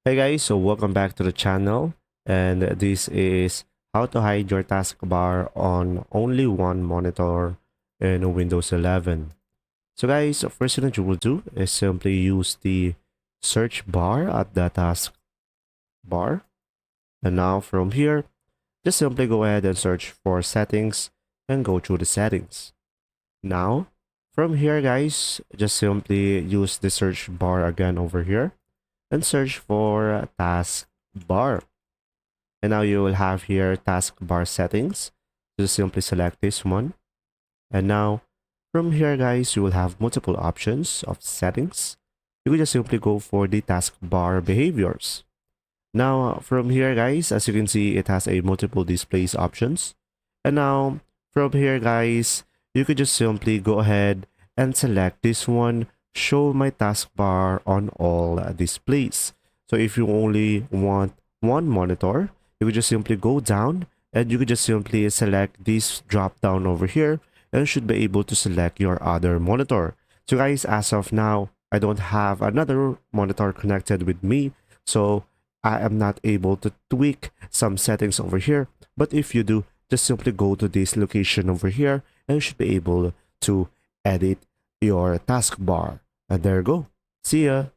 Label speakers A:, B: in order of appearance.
A: Hey guys, so welcome back to the channel, and this is how to hide your taskbar on only one monitor in Windows 11. So guys, first thing that you will do is simply use the search bar at the taskbar, and now from here, just simply go ahead and search for settings and go through the settings. Now, from here guys, just simply use the search bar again over here and search for taskbar. And now you will have here taskbar settings. Just simply select this one. And now from here, guys, you will have multiple options of settings. You can just simply go for the taskbar behaviors. Now from here, guys, as you can see, it has a multiple displays options. And now from here, guys, you could just simply go ahead and select this one, show my taskbar on all displays. So if you only want one monitor, you could just simply go down and you could just simply select this drop down over here and should be able to select your other monitor. So guys, as of now, I don't have another monitor connected with me. So I am not able to tweak some settings over here. But if you do, just simply go to this location over here and you should be able to edit your taskbar. And there you go. See ya.